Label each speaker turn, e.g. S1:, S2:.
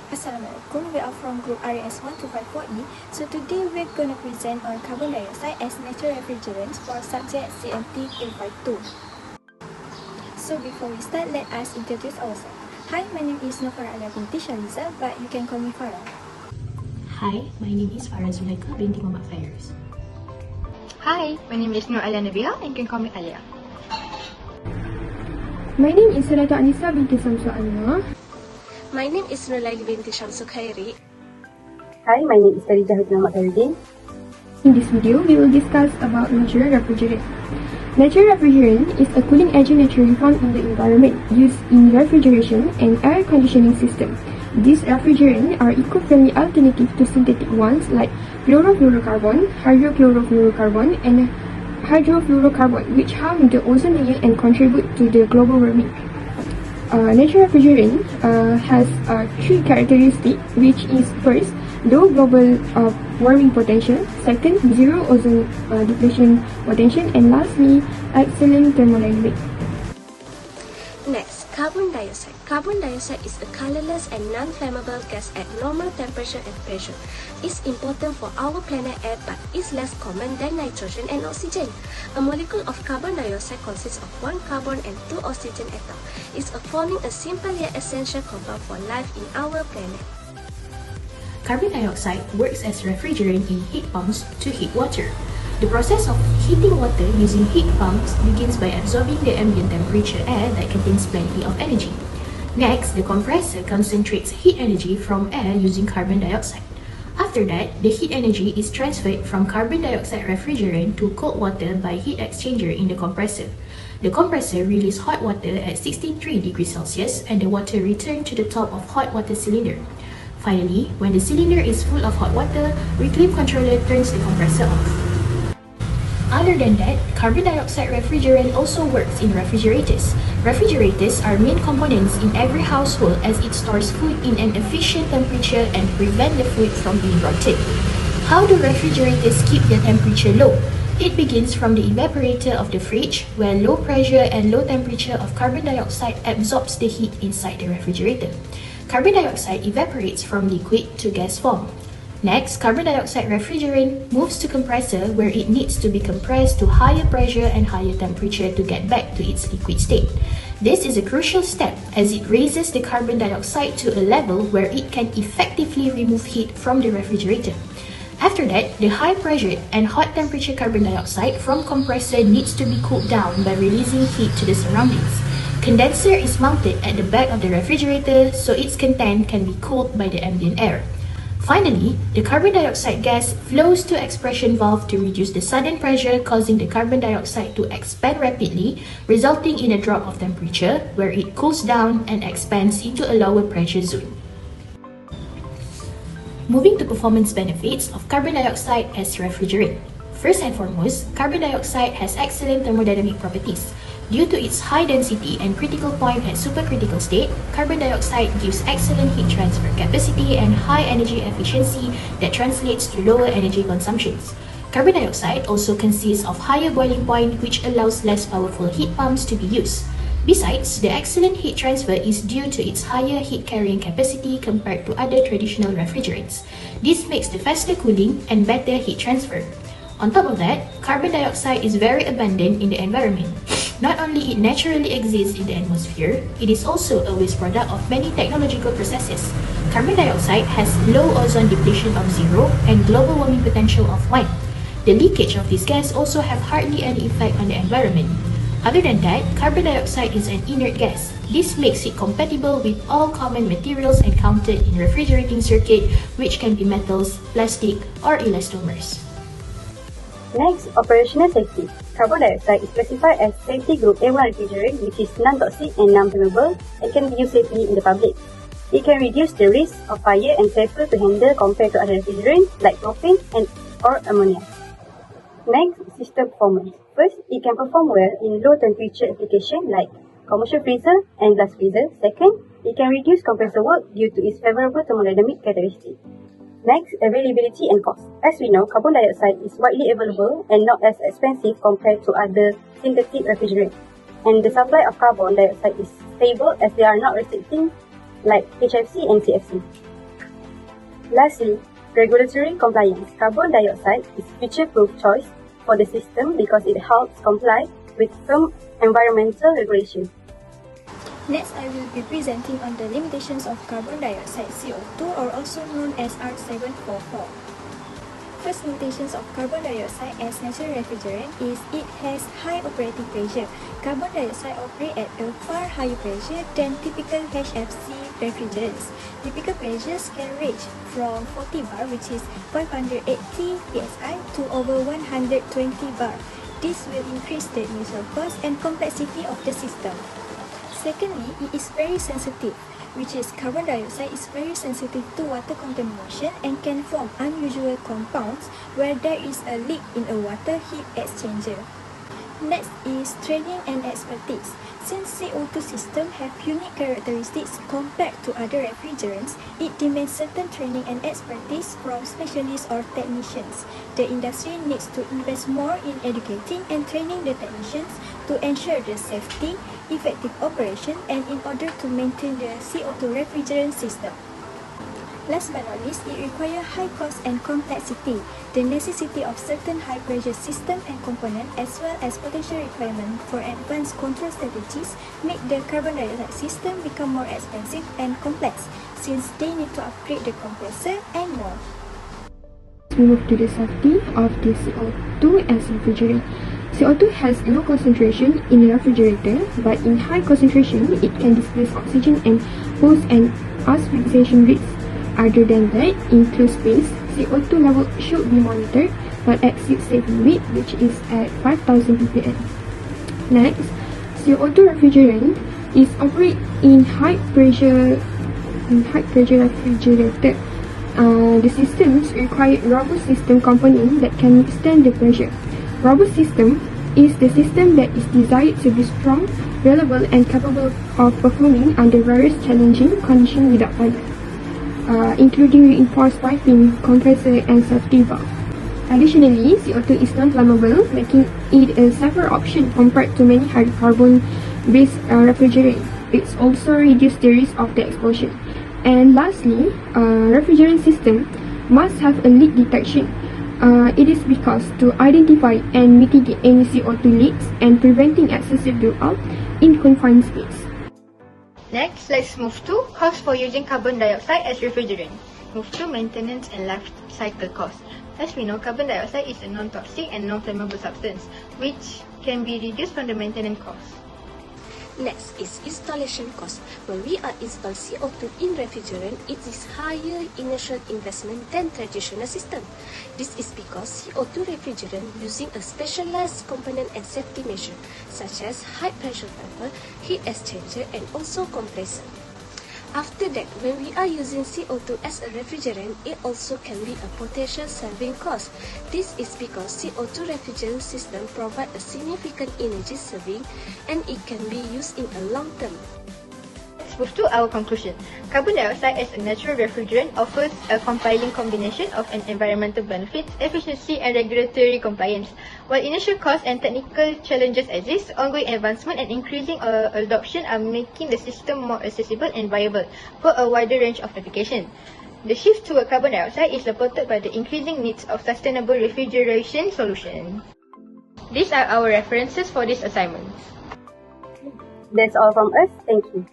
S1: Assalamualaikum, we are from group RAS1254E. So today we're going to present on carbon dioxide as natural refrigerant for subject CMT252. So before we start, let us introduce ourselves. Hi, my name is Nofara Alia binti Shaliza, but you can call me Farah.
S2: Hi, my name is Farah Zulaika binti Muhammad Fairuz.
S3: Hi, my name is Nur Alia Nabila and you can call me Alia.
S4: My name is Salatu Anisa binti Samsu Anwar.
S5: My name is Nulaili binti Shamsu Khairi.
S6: Hi, my name is Khadijah Muhammad Khairudin.
S4: In this video, we will discuss about natural refrigerant. Natural refrigerant is a cooling agent naturally found in the environment used in refrigeration and air conditioning system. These refrigerants are eco-friendly alternative to synthetic ones like chlorofluorocarbon, hydrochlorofluorocarbon, and hydrofluorocarbon, which harm the ozone layer and contribute to the global warming. Natural refrigerant has three characteristics, which is first, low global warming potential, second, zero ozone depletion potential, and lastly, excellent thermodynamic.
S5: Next, carbon dioxide. Carbon dioxide is a colorless and non-flammable gas at normal temperature and pressure. It's important for our planet Air but is less common than nitrogen and oxygen. A molecule of carbon dioxide consists of one carbon and two oxygen atoms. It's forming a simple yet essential compound for life in our planet.
S2: Carbon dioxide works as refrigerant in heat pumps to heat water. The process of heating water using heat pumps begins by absorbing the ambient temperature air that contains plenty of energy. Next, the compressor concentrates heat energy from air using carbon dioxide. After that, the heat energy is transferred from carbon dioxide refrigerant to cold water by heat exchanger in the compressor. The compressor releases hot water at 63 degrees Celsius and the water returns to the top of hot water cylinder. Finally, when the cylinder is full of hot water, reclaim controller turns the compressor off. Other than that, carbon dioxide refrigerant also works in refrigerators. Refrigerators are main components in every household as it stores food in an efficient temperature and prevent the food from being rotten. How do refrigerators keep their temperature low? It begins from the evaporator of the fridge, where low pressure and low temperature of carbon dioxide absorbs the heat inside the refrigerator. Carbon dioxide evaporates from liquid to gas form. Next, carbon dioxide refrigerant moves to compressor where it needs to be compressed to higher pressure and higher temperature to get back to its liquid state. This is a crucial step as it raises the carbon dioxide to a level where it can effectively remove heat from the refrigerator. After that, the high pressure and hot temperature carbon dioxide from compressor needs to be cooled down by releasing heat to the surroundings. Condenser is mounted at the back of the refrigerator so its content can be cooled by the ambient air. Finally, the carbon dioxide gas flows to expression valve to reduce the sudden pressure, causing the carbon dioxide to expand rapidly, resulting in a drop of temperature where it cools down and expands into a lower pressure zone. Moving to performance benefits of carbon dioxide as refrigerant. First and foremost, carbon dioxide has excellent thermodynamic properties. Due to its high density and critical point at supercritical state, carbon dioxide gives excellent heat transfer capacity and high energy efficiency that translates to lower energy consumptions. Carbon dioxide also consists of higher boiling point, which allows less powerful heat pumps to be used. Besides, the excellent heat transfer is due to its higher heat carrying capacity compared to other traditional refrigerants. This makes the faster cooling and better heat transfer. On top of that, carbon dioxide is very abundant in the environment. Not only it naturally exists in the atmosphere, it is also a waste product of many technological processes. Carbon dioxide has low ozone depletion of 0 and global warming potential of 1. The leakage of this gas also have hardly any effect on the environment. Other than that, carbon dioxide is an inert gas. This makes it compatible with all common materials encountered in refrigerating circuit, which can be metals, plastic, or elastomers.
S6: Next, operational safety. Carbon dioxide is classified as safety group A1 refrigerant, which is non-toxic and non-flammable and can be used safely in the public. It can reduce the risk of fire and safer to handle compared to other refrigerants like propane or ammonia. Next, system performance. First, it can perform well in low temperature application like commercial freezer and glass freezer. Second, it can reduce compressor work due to its favorable thermodynamic characteristics. Next, availability and cost. As we know, carbon dioxide is widely available and not as expensive compared to other synthetic refrigerants. And the supply of carbon dioxide is stable as they are not restricting like HFC and CFC. Lastly, regulatory compliance. Carbon dioxide is future-proof choice for the system because it helps comply with firm environmental regulation.
S1: Next, I will be presenting on the limitations of carbon dioxide CO2, or also known as R744. First limitations of carbon dioxide as natural refrigerant is it has high operating pressure. Carbon dioxide operates at a far higher pressure than typical HFC refrigerants. Typical pressures can range from 40 bar, which is 580 psi, to over 120 bar. This will increase the initial cost and complexity of the system. Secondly, it is very sensitive, which is carbon dioxide is very sensitive to water contamination and can form unusual compounds where there is a leak in a water heat exchanger. Next is training and expertise. Since CO2 systems have unique characteristics compared to other refrigerants, it demands certain training and expertise from specialists or technicians. The industry needs to invest more in educating and training the technicians to ensure the safety, effective operation, and in order to maintain the CO2 refrigerant system. Last but not least, it requires high cost and complexity. The necessity of certain high-pressure system and component, as well as potential requirement for advanced control strategies, make the carbon dioxide system become more expensive and complex, since they need to upgrade the compressor and more.
S4: We move to the safety of the CO2 as refrigerant. CO2 has low concentration in the refrigerator, but in high concentration, it can displace oxygen and pose an asphyxiation risk. Other than that, in closed space, CO2 level should be monitored but exceed safe limit, which is at 5000 ppm. Next, CO2 refrigerant is operate in high pressure refrigerator. The systems require robust system component that can withstand the pressure. Robust system is the system that is designed to be strong, reliable, and capable of performing under various challenging conditions without failure, including reinforced piping, compressor, and safety valve. Additionally, CO2 is non-flammable, making it a safer option compared to many hydrocarbon-based refrigerants. It's also reduces the risk of the explosion. And lastly, refrigerant system must have a leak detection. It is because to identify and mitigate any CO2 leaks and preventing excessive build-up in confined space.
S3: Next, let's move to cost for using carbon dioxide as refrigerant. Move to maintenance and life cycle cost. As we know, carbon dioxide is a non-toxic and non-flammable substance, which can be reduced from the maintenance cost.
S5: Next is installation cost. When we are install CO2 in refrigerant, it is higher initial investment than traditional system. This is because CO2 refrigerant using a specialized component and safety measure, such as high pressure pump, heat exchanger, and also compressor. After that, when we are using CO2 as a refrigerant, it also can be a potential saving cost. This is because CO2 refrigerant system provide a significant energy saving and it can be used in a long term.
S3: Let's move to our conclusion. Carbon dioxide as a natural refrigerant offers a compelling combination of an environmental benefits, efficiency, and regulatory compliance. While initial costs and technical challenges exist, ongoing advancement and increasing adoption are making the system more accessible and viable for a wider range of applications. The shift toward carbon dioxide is supported by the increasing needs of sustainable refrigeration solutions. These are our references for this assignment.
S6: That's all from us. Thank you.